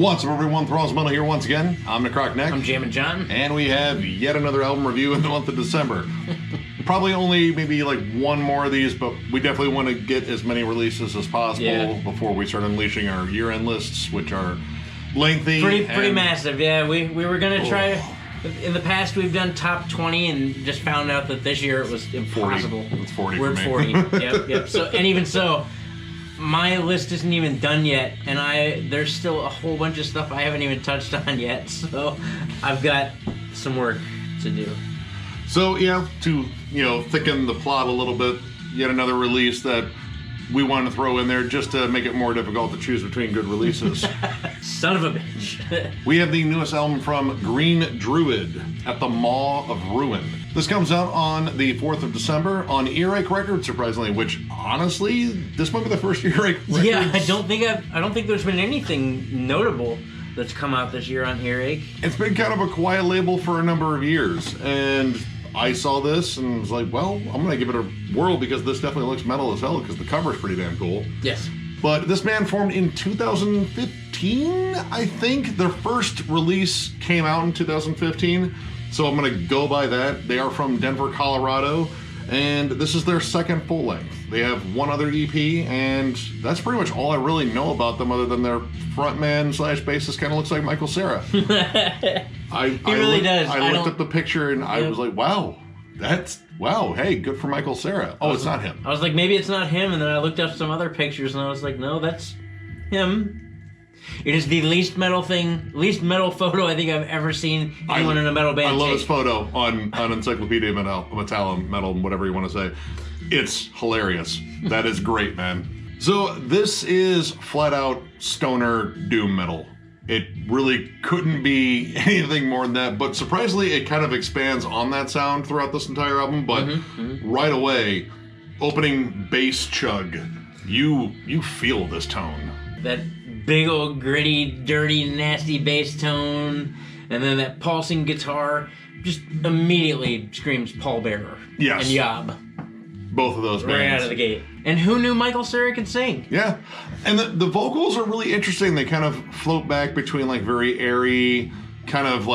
What's up, everyone? Thralls Metal here once again. I'm Necrotic Neck. I'm Jammin John. And we have yet another album review in the month of December. Probably only maybe like one more of these, but we definitely want to get as many releases as possible before we start unleashing our year-end lists, which are lengthy. Pretty massive, yeah. We were going to try... In the past, we've done top 20 and just found out that this year it was impossible. 40. It's 40 We're for me. at 40. Yep. So, and even so, my list isn't even done yet, and there's still a whole bunch of stuff I haven't even touched on yet. So I've got some work to do. So yeah, to thicken the plot a little bit, yet another release that we want to throw in there just to make it more difficult to choose between good releases. Son of a bitch. We have the newest album from Green Druid at the Maw of Ruin. This comes out on the 4th of December on Earache Records, surprisingly, which honestly, this might be the first Earache Records. Yeah, I don't think there's been anything notable that's come out this year on Earache. It's been kind of a quiet label for a number of years, and I saw this and was like, well, I'm going to give it a whirl because this definitely looks metal as hell because the cover's pretty damn cool. Yes. But this band formed in 2015, I think. Their first release came out in 2015, so I'm going to go by that. They are from Denver, Colorado, and this is their second full length. They have one other EP, and that's pretty much all I really know about them other than their frontman slash bassist kind of looks like Michael Cera. He really does. I looked up the picture and I was like, wow, hey, good for Michael Cera. Oh, it's not him. I was like, maybe it's not him, and then I looked up some other pictures and I was like, no, that's him. It is the least metal photo I think I've ever seen anyone in a metal band I love take. his photo on Encyclopedia Metal, whatever you want to say. It's hilarious. That is great, man. So this is flat out stoner doom metal. It really couldn't be anything more than that, but surprisingly, it kind of expands on that sound throughout this entire album, but right away, opening bass chug, you feel this tone. That big old gritty, dirty, nasty bass tone, and then that pulsing guitar just immediately screams pallbearer. Yes. And yob. Both of those bands. Right out of the gate. And who knew Michael Cera could sing? Yeah. And the vocals are really interesting. They kind of float back between like very airy, kind of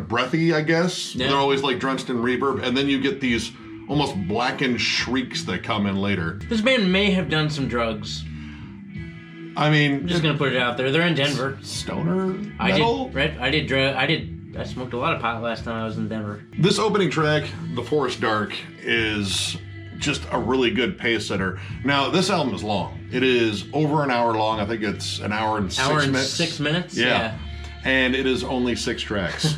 breathy, I guess. Yeah. They're always like drenched in reverb. And then you get these almost blackened shrieks that come in later. This band may have done some drugs. I mean, I'm just gonna put it out there. They're in Denver. Stoner metal? I smoked a lot of pot last time I was in Denver. This opening track, The Forest Dark, is just a really good pace setter. Now, this album is long. It is over an hour long. I think it's an hour and 6 minutes. 6 minutes? Yeah. And it is only 6 tracks.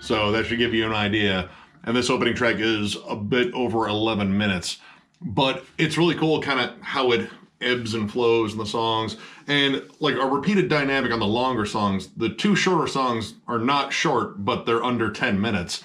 So that should give you an idea. And this opening track is a bit over 11 minutes. But it's really cool kind of how it ebbs and flows in the songs. And like a repeated dynamic on the longer songs, the 2 shorter songs are not short, but they're under 10 minutes.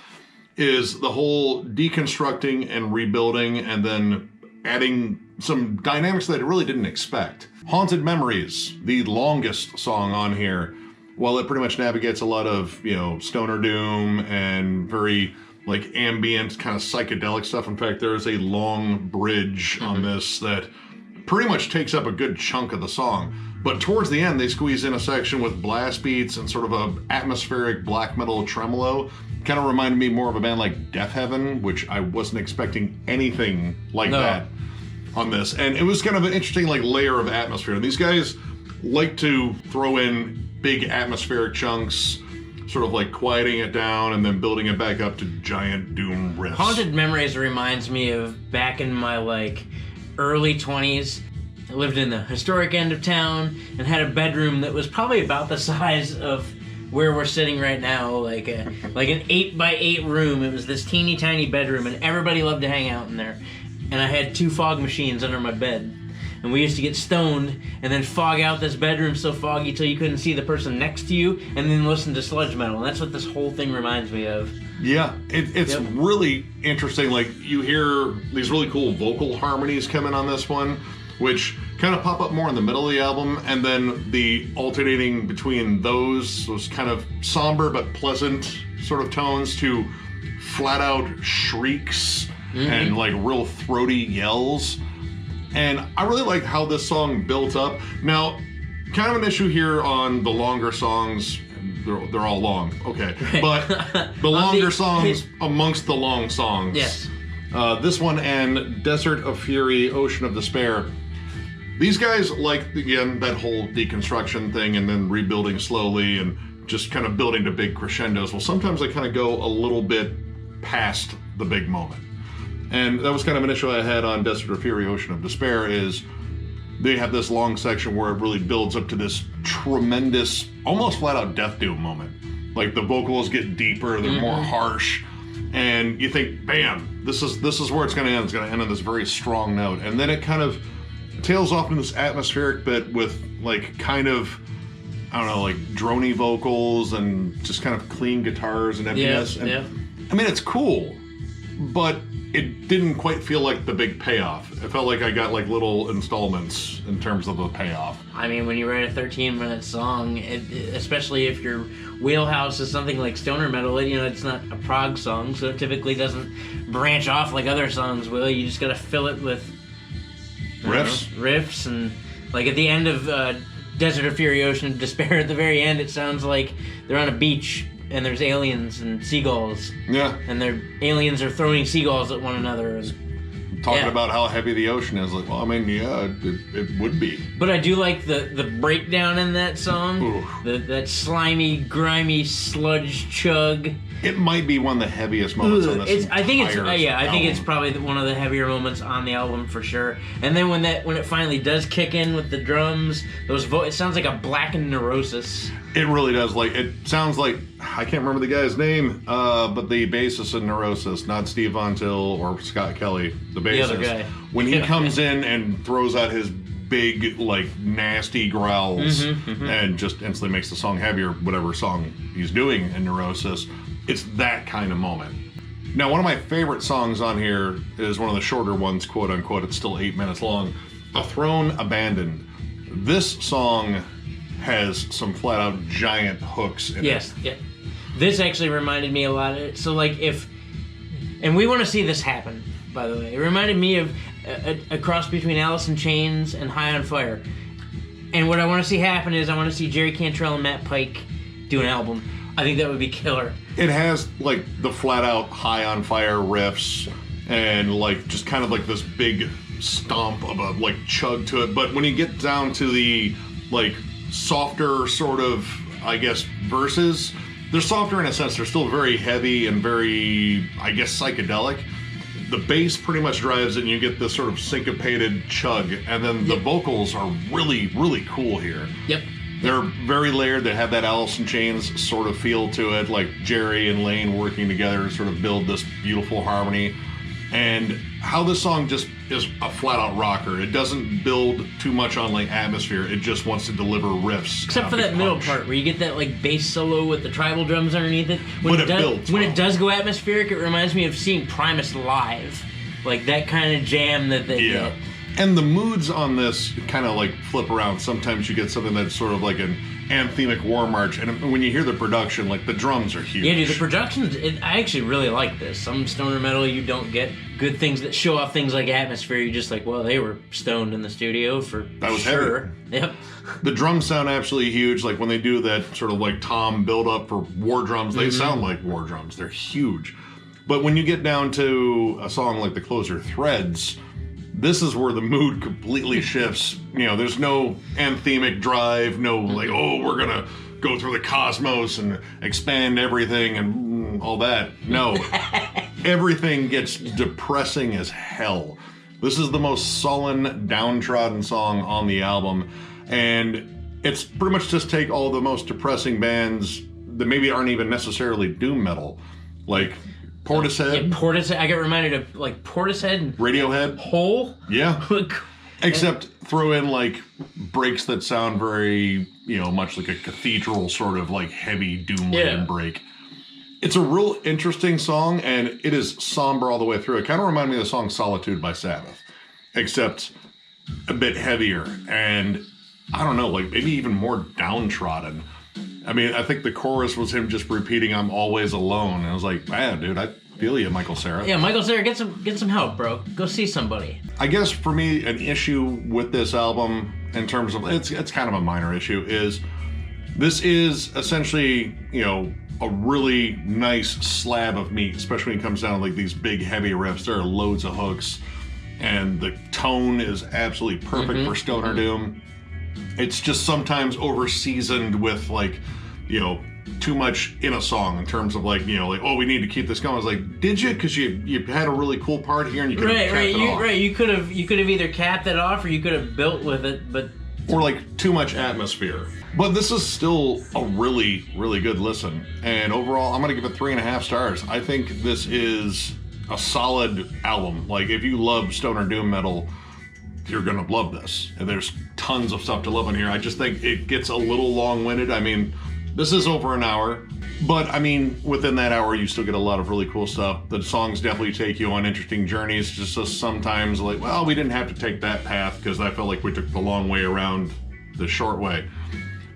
Is the whole deconstructing and rebuilding and then adding some dynamics that I really didn't expect. Haunted Memories, the longest song on here, while it pretty much navigates a lot of, stoner doom and very like ambient kind of psychedelic stuff. In fact, there is a long bridge on this that pretty much takes up a good chunk of the song. But towards the end, they squeeze in a section with blast beats and sort of a atmospheric black metal tremolo. Kind of reminded me more of a band like Death Heaven, which I wasn't expecting anything like that on this. And it was kind of an interesting like layer of atmosphere. These guys like to throw in big atmospheric chunks, sort of like quieting it down and then building it back up to giant doom riffs. Haunted Memories reminds me of back in my early 20s. I lived in the historic end of town and had a bedroom that was probably about the size of where we're sitting right now, like an 8x8 room. It was this teeny tiny bedroom, and everybody loved to hang out in there. And I had 2 fog machines under my bed, and we used to get stoned and then fog out this bedroom so foggy till you couldn't see the person next to you, and then listen to sludge metal. And that's what this whole thing reminds me of. Yeah, it's really interesting. Like, you hear these really cool vocal harmonies come in on this one, which kind of pop up more in the middle of the album, and then the alternating between those kind of somber but pleasant sort of tones to flat out shrieks and like real throaty yells. And I really liked how this song built up. Now, kind of an issue here on the longer songs. They're all long, okay. But the longer songs amongst the long songs. Yes. This one and Desert of Fury, Ocean of Despair. These guys like, again, that whole deconstruction thing and then rebuilding slowly and just kind of building to big crescendos. Well, sometimes they kind of go a little bit past the big moment. And that was kind of an issue I had on Desert of Fury, Ocean of Despair, is they have this long section where it really builds up to this tremendous, almost flat-out Death Doom moment. Like, the vocals get deeper, they're more harsh, and you think, bam, this is where it's going to end. It's going to end on this very strong note. And then it kind of tails off in this atmospheric bit with, like, kind of, I don't know, like, drony vocals and just kind of clean guitars and emptiness. I mean, it's cool, but it didn't quite feel like the big payoff. It felt like I got like little installments in terms of the payoff. I mean, when you write a 13-minute song, especially if your wheelhouse is something like stoner metal, it's not a prog song, so it typically doesn't branch off like other songs will. You just gotta fill it with riffs, and like at the end of Desert of Fury, Ocean of Despair, at the very end, it sounds like they're on a beach and there's aliens and seagulls. Yeah. And aliens are throwing seagulls at one another. Talking about how heavy the ocean is. Like, well, I mean, yeah, it would be. But I do like the breakdown in that song. That slimy, grimy sludge chug. It might be one of the heaviest moments on this. I think it's probably one of the heavier moments on the album for sure. And then when it finally does kick in with the drums, it sounds like a blackened Neurosis. It really does. Like, it sounds like, I can't remember the guy's name, but the bassist in Neurosis, not Steve Von Till or Scott Kelly, the bassist. The other guy. When he comes in and throws out his big, like, nasty growls and just instantly makes the song heavier, whatever song he's doing in Neurosis, it's that kind of moment. Now, one of my favorite songs on here is one of the shorter ones, quote unquote. It's still 8 minutes long. A Throne Abandoned. This song has some flat out giant hooks in it. Yes, yeah. This actually reminded me a lot of it. So, like, and we want to see this happen, by the way. It reminded me of a cross between Alice in Chains and High on Fire. And what I want to see happen is I want to see Jerry Cantrell and Matt Pike do an album. I think that would be killer. It has, like, the flat out High on Fire riffs and, like, just kind of like this big stomp of a, like, chug to it. But when you get down to the, like, softer sort of, I guess, verses, they're softer in a sense. They're still very heavy and very, I guess, psychedelic. The bass pretty much drives it, and you get this sort of syncopated chug, and then the vocals are really, really cool here. Yep. They're very layered. They have that Alice in Chains sort of feel to it, like Jerry and Lane working together to sort of build this beautiful harmony. And how this song just is a flat-out rocker. It doesn't build too much on, like, atmosphere. It just wants to deliver riffs. Except for that middle part where you get that, like, bass solo with the tribal drums underneath it. But it builds. When it does go atmospheric, it reminds me of seeing Primus live. Like, that kind of jam that they get. And the moods on this kind of, like, flip around. Sometimes you get something that's sort of like an anthemic war march, and when you hear the production, like, the drums are huge. Yeah, dude, the production, I actually really like this. Some stoner metal, you don't get good things that show off things like atmosphere. You're just like, well, they were stoned in the studio for that was sure. Heavy. Yep. The drums sound absolutely huge. Like, when they do that sort of, like, tom build-up for war drums, they sound like war drums. They're huge. But when you get down to a song like the closer, Threads, this is where the mood completely shifts. You know, there's no anthemic drive, no like, oh, we're gonna go through the cosmos and expand everything and all that. No, everything gets depressing as hell. This is the most sullen, downtrodden song on the album, and it's pretty much just take all the most depressing bands that maybe aren't even necessarily doom metal, like Portishead. Yeah, Portishead. I get reminded of, like, Portishead and Radiohead. Hole. Yeah. Except throw in, like, breaks that sound very, much like a cathedral sort of, like, heavy doom-laden break. It's a real interesting song, and it is somber all the way through. It kind of reminded me of the song Solitude by Sabbath, except a bit heavier and, I don't know, like, maybe even more downtrodden. I mean, I think the chorus was him just repeating, "I'm always alone." And I was like, man, dude, Feel you, Michael Cera. Yeah, Michael Cera, get some help, bro. Go see somebody. I guess for me, an issue with this album, in terms of it's kind of a minor issue, is this is essentially, you know, a really nice slab of meat, especially when it comes down to like these big heavy riffs. There are loads of hooks, and the tone is absolutely perfect for stoner doom. It's just sometimes over seasoned with like, you know, too much in a song in terms of like, you know, like, oh, we need to keep this going. I was like, did you? Because you had a really cool part here and you could have capped it off. Right, you could have either capped it off or you could have built with it, but or like too much atmosphere. But this is still a really, really good listen. And overall, I'm gonna give it 3.5 stars. I think this is a solid album. Like if you love stoner doom metal, you're gonna love this. And there's tons of stuff to love in here. I just think it gets a little long-winded. I mean, this is over an hour, but I mean, within that hour, you still get a lot of really cool stuff. The songs definitely take you on interesting journeys. Just sometimes like, well, we didn't have to take that path because I felt like we took the long way around the short way.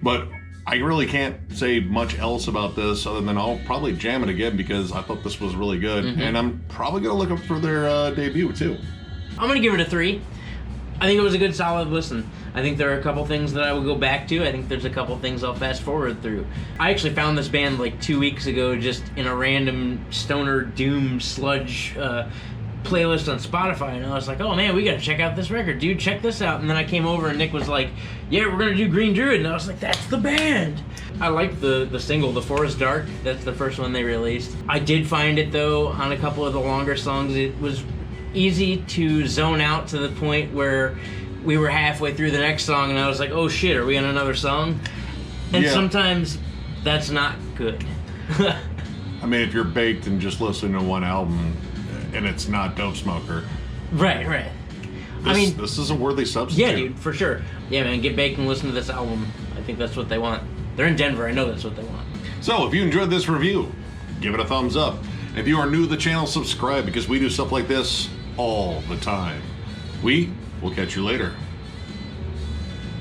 But I really can't say much else about this other than I'll probably jam it again because I thought this was really good. And I'm probably gonna look up for their debut too. I'm gonna give it a 3. I think it was a good solid listen. I think there are a couple things that I will go back to. I think there's a couple things I'll fast forward through. I actually found this band like 2 weeks ago just in a random stoner doom sludge playlist on Spotify, and I was like, oh man, we gotta check out this record, dude, check this out. And then I came over and Nick was like, yeah, we're gonna do Green Druid, and I was like, that's the band. I liked the single, The Forest Dark. That's the first one they released. I did find it though, on a couple of the longer songs, it was easy to zone out to the point where we were halfway through the next song and I was like, oh shit, are we on another song? And sometimes that's not good. I mean, if you're baked and just listen to one album and it's not Dope Smoker. Right. I mean, this is a worthy substitute. Yeah, dude, for sure. Yeah, man, get baked and listen to this album. I think that's what they want. They're in Denver, I know that's what they want. So, if you enjoyed this review, give it a thumbs up. If you are new to the channel, subscribe because we do stuff like this all the time. We will catch you later.